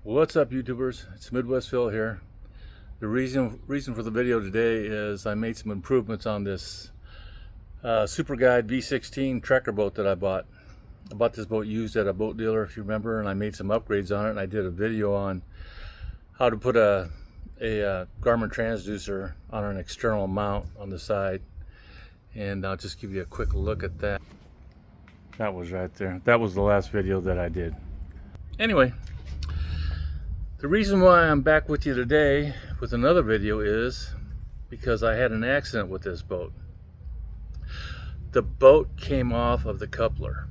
What's up, YouTubers? It's Midwest Phil here. The reason for the video today is I made some improvements on this Super Guide V16 tractor boat that I bought. I bought this boat used at a boat dealer, if you remember, and I made some upgrades on it, and I did a video on how to put a Garmin transducer on an external mount on the side, and I'll just give you a quick look at that. That was right there. That was the last video that I did. Anyway, the reason why I'm back with you today with another video is because I had an accident with this boat. The boat came off of the coupler.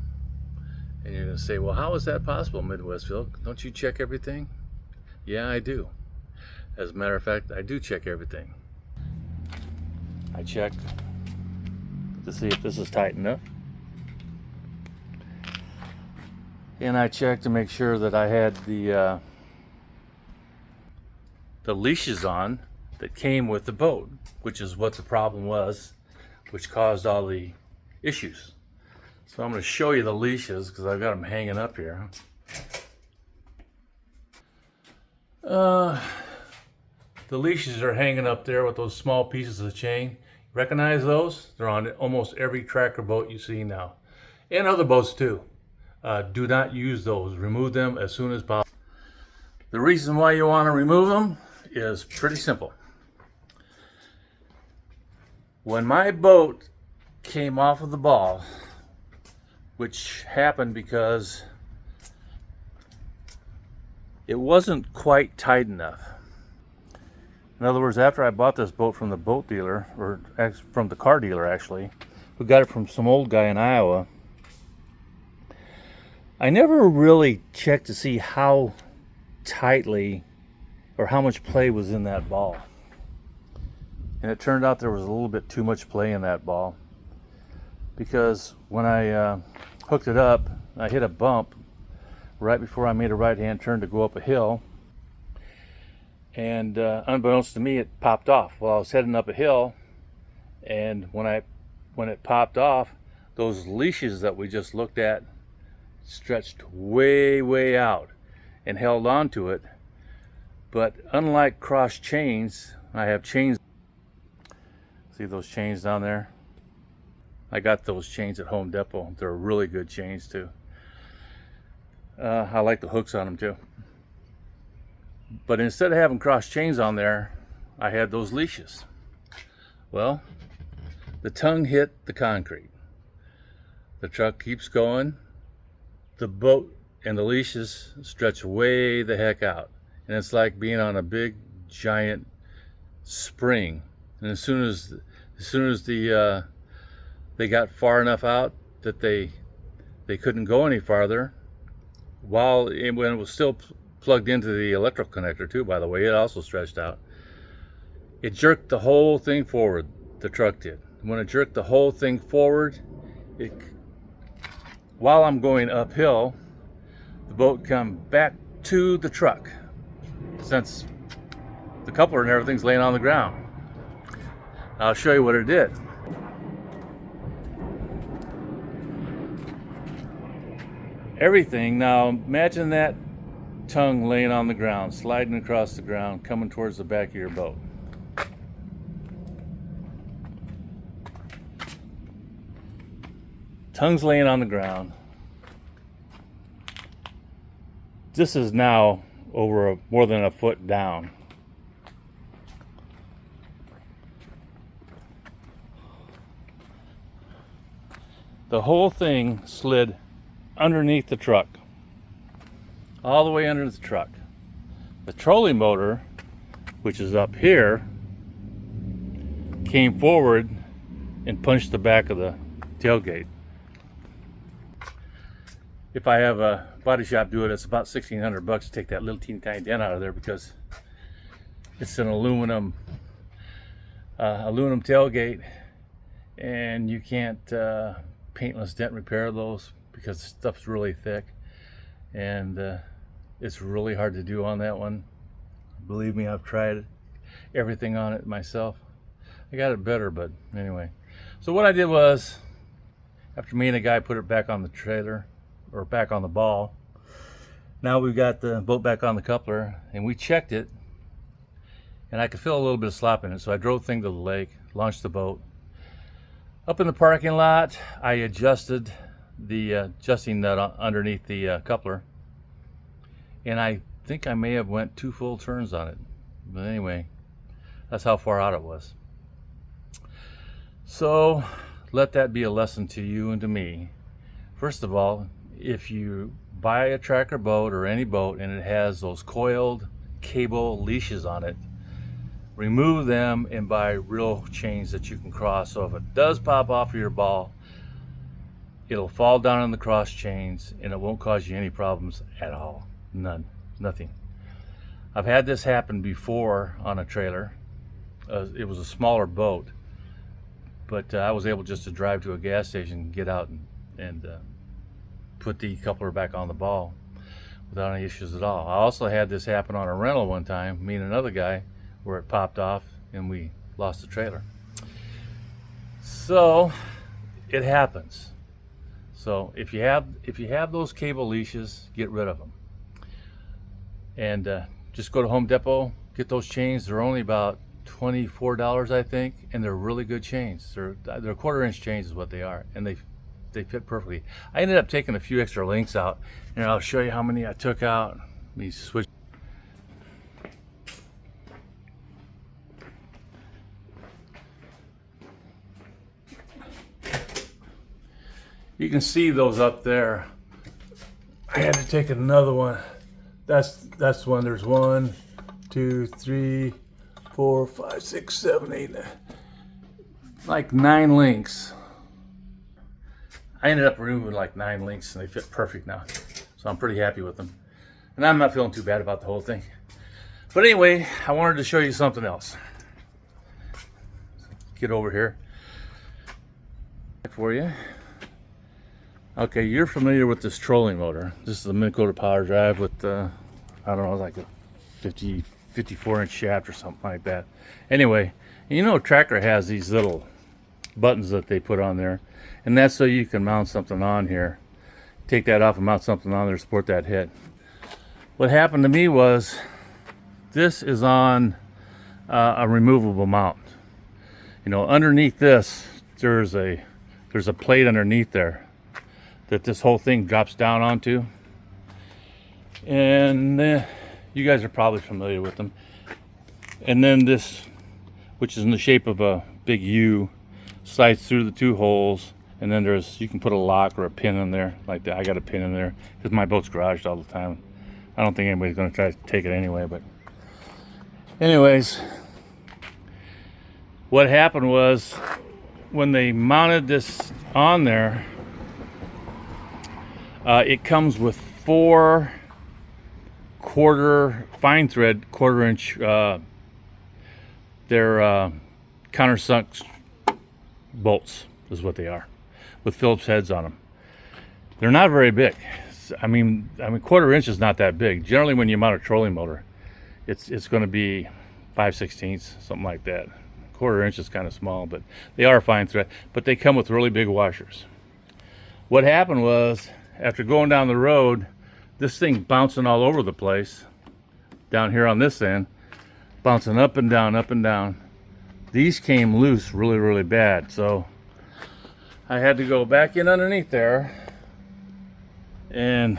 And you're going to say, well, how is that possible, Midwestville? Don't you check everything? Yeah, I do. As a matter of fact, I do check everything. I checked to see if this is tight enough. And I checked to make sure that I had the leashes on that came with the boat, which is what the problem was, which caused all the issues. So I'm going to show you the leashes because I've got them hanging up here. The leashes are hanging up there with those small pieces of chain. Recognize those? They're on almost every tractor boat you see now, and other boats too. Do not use those. Remove them as soon as possible. The reason why you want to remove them is pretty simple. When my boat came off of the ball, which happened because it wasn't quite tight enough. In other words, after I bought this boat from the boat dealer, or from the car dealer actually, who got it from some old guy in Iowa, I never really checked to see how tightly or how much play was in that ball. And it turned out there was a little bit too much play in that ball, because when I hooked it up, I hit a bump right before I made a right-hand turn to go up a hill, and unbeknownst to me, it popped off. Well, I was heading up a hill, and when it popped off, those leashes that we just looked at stretched way out and held on to it. But unlike cross chains, I have chains. See those chains down there? I got those chains at Home Depot. They're really good chains too. I like the hooks on them too. But instead of having cross chains on there, I had those leashes. Well, the tongue hit the concrete. The truck keeps going. The boat and the leashes stretch way the heck out. And it's like being on a big giant spring. And as soon as they got far enough out that they couldn't go any farther, when it was still plugged into the electrical connector too, by the way, it also stretched out. It jerked the whole thing forward, the truck did. When it jerked the whole thing forward, while I'm going uphill, the boat come back to the truck, since the coupler and everything's laying on the ground. I'll show you what it did. Everything, now imagine that tongue laying on the ground, sliding across the ground, coming towards the back of your boat. Tongue's laying on the ground. This is now over more than a foot down. The whole thing slid underneath the truck, all the way under the truck. The trolling motor, which is up here, came forward and punched the back of the tailgate. If I have a body shop do it, it's about $1,600 to take that little teeny tiny dent out of there, because it's an aluminum tailgate, and you can't paintless dent repair those because stuff's really thick, and it's really hard to do on that one. Believe me, I've tried everything on it myself. I got it better, but anyway. So what I did was, after me and a guy put it back on the trailer, or back on the ball, Now we've got the boat back on the coupler, and we checked it, and I could feel a little bit of slop in it, so I drove the thing to the lake, launched the boat. Up in the parking lot, I adjusted the adjusting nut underneath the coupler, and I think I may have went 2 full turns on it. But anyway, that's how far out it was. So let that be a lesson to you and to me. First of all, if you buy a tracker boat or any boat and it has those coiled cable leashes on it, remove them and buy real chains that you can cross. So if it does pop off of your ball, it'll fall down on the cross chains and it won't cause you any problems at all. None. Nothing. I've had this happen before on a trailer. It was a smaller boat, but I was able just to drive to a gas station, get out and put the coupler back on the ball without any issues at all. I also had this happen on a rental one time, me and another guy, where it popped off and we lost the trailer. So it happens. So if you have those cable leashes, get rid of them. And just go to Home Depot, get those chains. They're only about $24, I think, and they're really good chains. They're 1/4-inch chains is what they are, and they fit perfectly. I ended up taking a few extra links out, and I'll show you how many I took out. Let me switch. You can see those up there. I had to take another one. That's one. There's 1, 2, 3, 4, 5, 6, 7, 8, like 9 links. I ended up removing like 9 links and they fit perfect now. So I'm pretty happy with them. And I'm not feeling too bad about the whole thing. But anyway, I wanted to show you something else. Get over here for you. Okay, you're familiar with this trolling motor. This is the Minn Kota Power Drive with I don't know, like a 54-inch shaft or something like that. Anyway, you know, Tracker has these little buttons that they put on there, and that's so you can mount something on here. Take that off and mount something on there to support that hit. What happened to me was this is on a removable mount. You know, underneath this there's a plate underneath there that this whole thing drops down onto, and you guys are probably familiar with them. And then this, which is in the shape of a big U, slides through the 2 holes, and then you can put a lock or a pin in there like that. I got a pin in there because my boat's garaged all the time. I don't think anybody's going to try to take it anyway, but anyways, what happened was when they mounted this on there, it comes with 4 fine thread 1/4-inch they're countersunk bolts is what they are, with Phillips heads on them. They're not very big. I mean 1/4-inch is not that big. Generally when you mount a trolling motor, it's going to be 5/16, something like that. 1/4-inch is kind of small, but they are fine thread, but they come with really big washers. What happened was, after going down the road, this thing bouncing all over the place down here on this end, bouncing up and down, up and down. These came loose really, really bad. So I had to go back in underneath there, and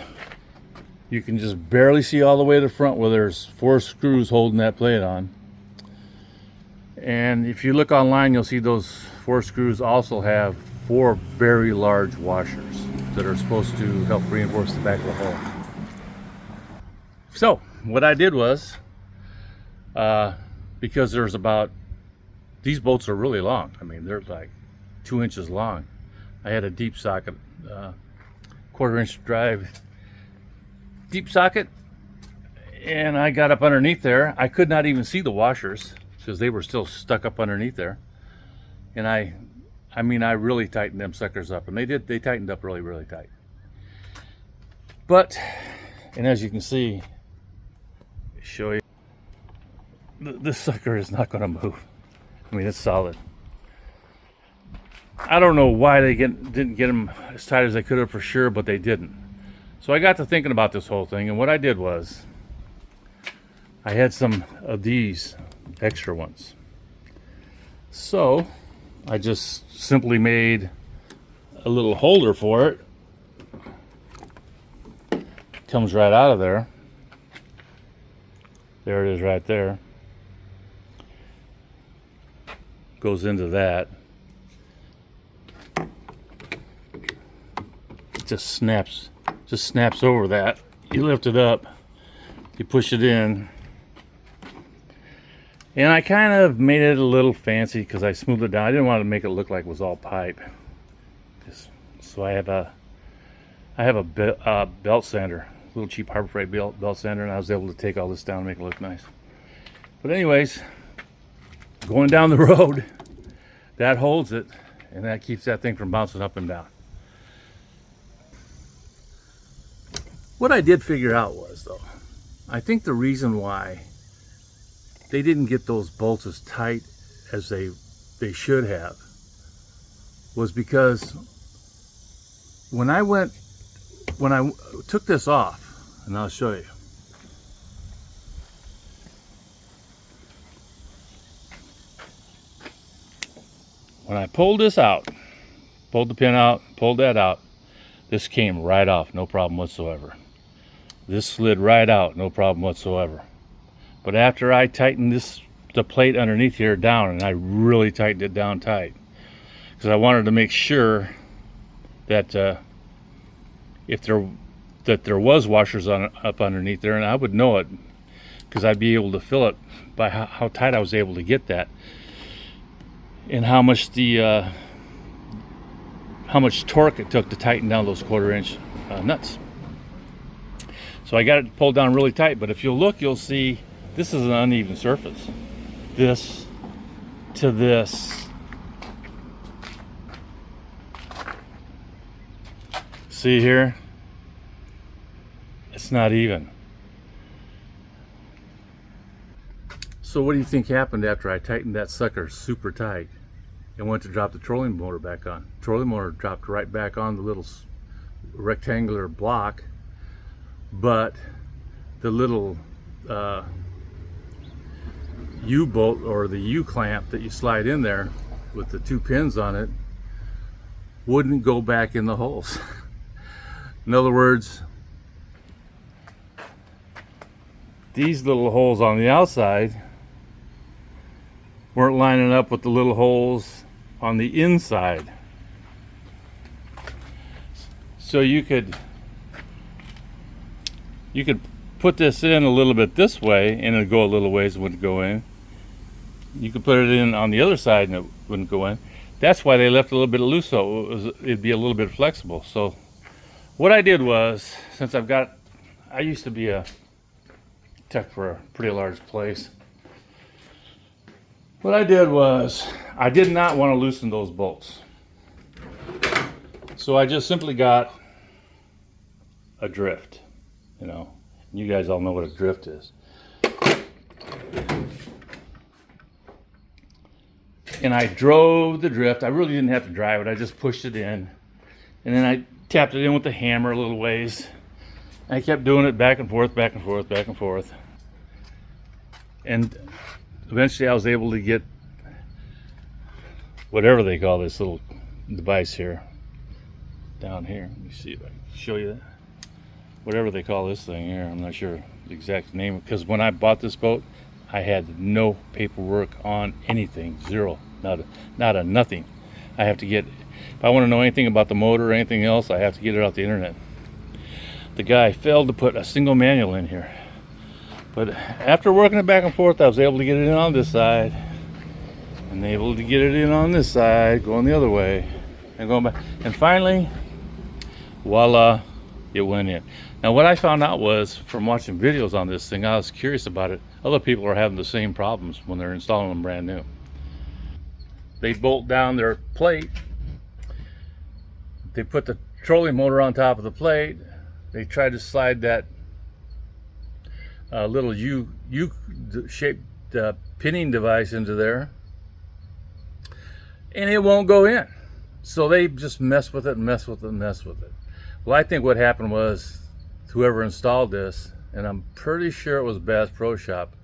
you can just barely see all the way to the front where there's 4 screws holding that plate on. And if you look online, you'll see those 4 screws also have 4 very large washers that are supposed to help reinforce the back of the hull. So what I did was, because there's these bolts are really long. I mean, they're like 2 inches long. I had a deep socket, 1/4-inch drive deep socket, and I got up underneath there. I could not even see the washers because they were still stuck up underneath there. And I really tightened them suckers up, and they tightened up really, really tight. But, and as you can see, show you, this sucker is not going to move. I mean, it's solid. I don't know why they didn't get them as tight as they could have for sure, but they didn't. So I got to thinking about this whole thing, and what I did was I had some of these extra ones. So I just simply made a little holder for it. Comes right out of there. There it is right there. Goes into that. It just snaps over that. You lift it up, you push it in. And I kind of made it a little fancy because I smoothed it down. I didn't want to make it look like it was all pipe. So I have a belt sander, a little cheap Harbor Freight belt sander, and I was able to take all this down and make it look nice. But anyways, going down the road, that holds it, and that keeps that thing from bouncing up and down. What I did figure out was, though, I think the reason why they didn't get those bolts as tight as they should have was because when I took this off, and I'll show you. When I pulled this out, pulled the pin out, pulled that out, this came right off, no problem whatsoever. This slid right out, no problem whatsoever. But after I tightened the plate underneath here down, and I really tightened it down tight, because I wanted to make sure that there was washers up underneath there, and I would know it because I'd be able to feel it by how tight I was able to get that, and how much torque it took to tighten down those 1/4 inch nuts. So I got it pulled down really tight, but if you'll look, you'll see this is an uneven surface. This to this. See here? It's not even. So what do you think happened after I tightened that sucker super tight and went to drop the trolling motor back on? Trolling motor dropped right back on the little rectangular block, but the little U-bolt or the U-clamp that you slide in there with the 2 pins on it wouldn't go back in the holes. In other words, these little holes on the outside weren't lining up with the little holes on the inside. So you could put this in a little bit this way and it'd go a little ways, it wouldn't go in. You could put it in on the other side and it wouldn't go in. That's why they left a little bit loose, so it'd be a little bit flexible. So what I did was, since I used to be a tech for a pretty large place. What I did was, I did not want to loosen those bolts. So I just simply got a drift, you know. You guys all know what a drift is. And I drove the drift. I really didn't have to drive it. I just pushed it in. And then I tapped it in with the hammer a little ways. I kept doing it back and forth, back and forth, back and forth. And eventually I was able to get whatever they call this little device here. Down here. Let me see if I can show you that. Whatever they call this thing here, I'm not sure the exact name, because when I bought this boat, I had no paperwork on anything, zero, not a nothing. I have to get, if I want to know anything about the motor or anything else, I have to get it off the internet. The guy failed to put a single manual in here. But after working it back and forth, I was able to get it in on this side, and able to get it in on this side, going the other way, and going back. And finally, voila, it went in. Now what I found out was, from watching videos on this thing, I was curious about it. Other people are having the same problems when they're installing them brand new. They bolt down their plate, they put the trolling motor on top of the plate, they try to slide that little U-shaped pinning device into there, and it won't go in. So they just mess with it and mess with it and mess with it. Well, I think what happened was whoever installed this, and I'm pretty sure it was Bass Pro Shop.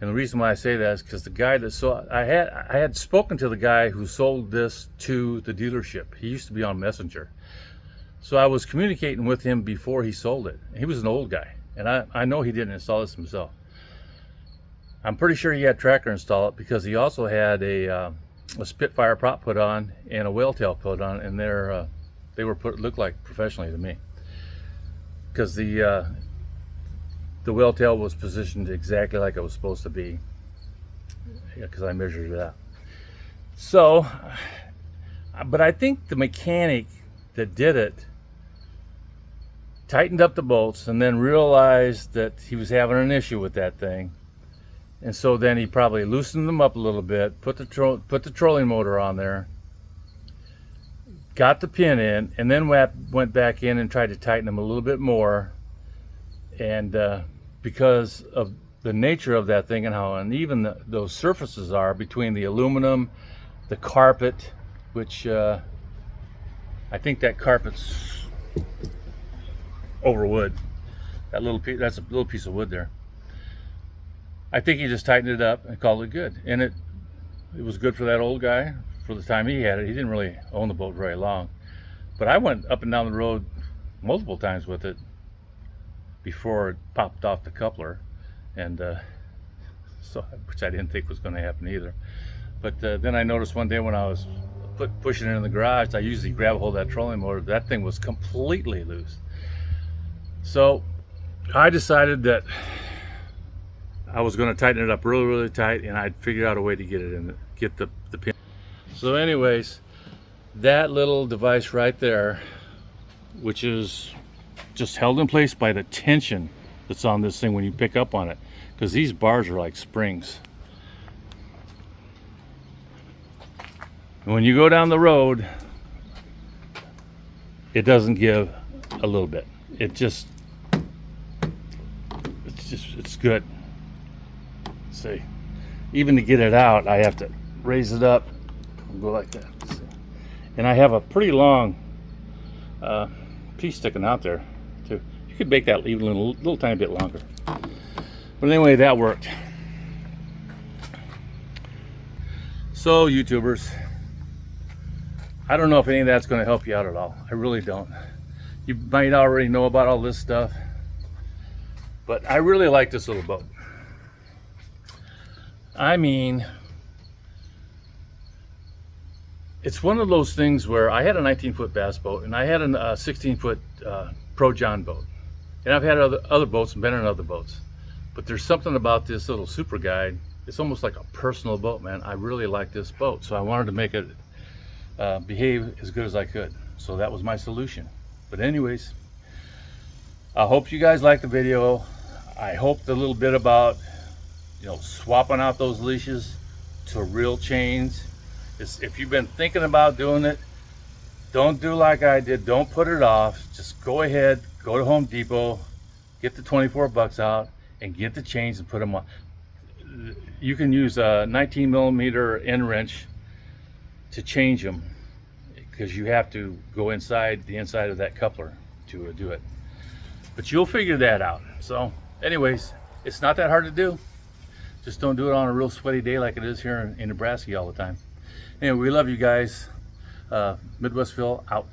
And the reason why I say that is because the guy that sold, I had spoken to the guy who sold this to the dealership. He used to be on Messenger. So I was communicating with him before he sold it. He was an old guy, and I know he didn't install this himself. I'm pretty sure he had Tracker install it, because he also had a Spitfire prop put on and a whale tail put on, and they were looked like professionally to me, because the whale tail was positioned exactly like it was supposed to be, because I measured it out. So, but I think the mechanic that did it tightened up the bolts and then realized that he was having an issue with that thing, and so then he probably loosened them up a little bit, put the trolling motor on there, got the pin in, and then went back in and tried to tighten them a little bit more. And because of the nature of that thing and how uneven those surfaces are between the aluminum, the carpet, which I think that carpet's over wood. That's a little piece of wood there. I think he just tightened it up and called it good. And it was good for that old guy for the time he had it. He didn't really own the boat very long. But I went up and down the road multiple times with it before it popped off the coupler, and so, which I didn't think was going to happen either. But then I noticed one day when I was pushing it in the garage, I usually grab a hold of that trolling motor. That thing was completely loose. So I decided that I was going to tighten it up really, really tight, and I'd figure out a way to get it in, get the pin. So anyways, that little device right there, which is just held in place by the tension that's on this thing when you pick up on it, because these bars are like springs. And when you go down the road, it doesn't give a little bit. It's good. See, even to get it out, I have to raise it up and go like that. See? And I have a pretty long piece sticking out there too. You could make that even a little tiny bit longer. But anyway, that worked. So YouTubers, I don't know if any of that's going to help you out at all. I really don't. You might already know about all this stuff, but I really like this little boat. I mean, it's one of those things where I had a 19-foot bass boat, and I had a 16-foot Pro John boat, and I've had other boats and been in other boats, but there's something about this little Super Guide. It's almost like a personal boat, man. I really like this boat, so I wanted to make it behave as good as I could. So that was my solution. But anyways, I hope you guys liked the video. I hope the little bit about, you know, swapping out those leashes to real chains. If you've been thinking about doing it, don't do like I did. Don't put it off. Just go ahead, go to Home Depot, get the 24 bucks out and get the chains and put them on. You can use a 19 millimeter end wrench to change them, because you have to go inside the inside of that coupler to do it. But you'll figure that out. So anyways, it's not that hard to do. Just don't do it on a real sweaty day like it is here in Nebraska all the time. Anyway, we love you guys. Midwest Phil out.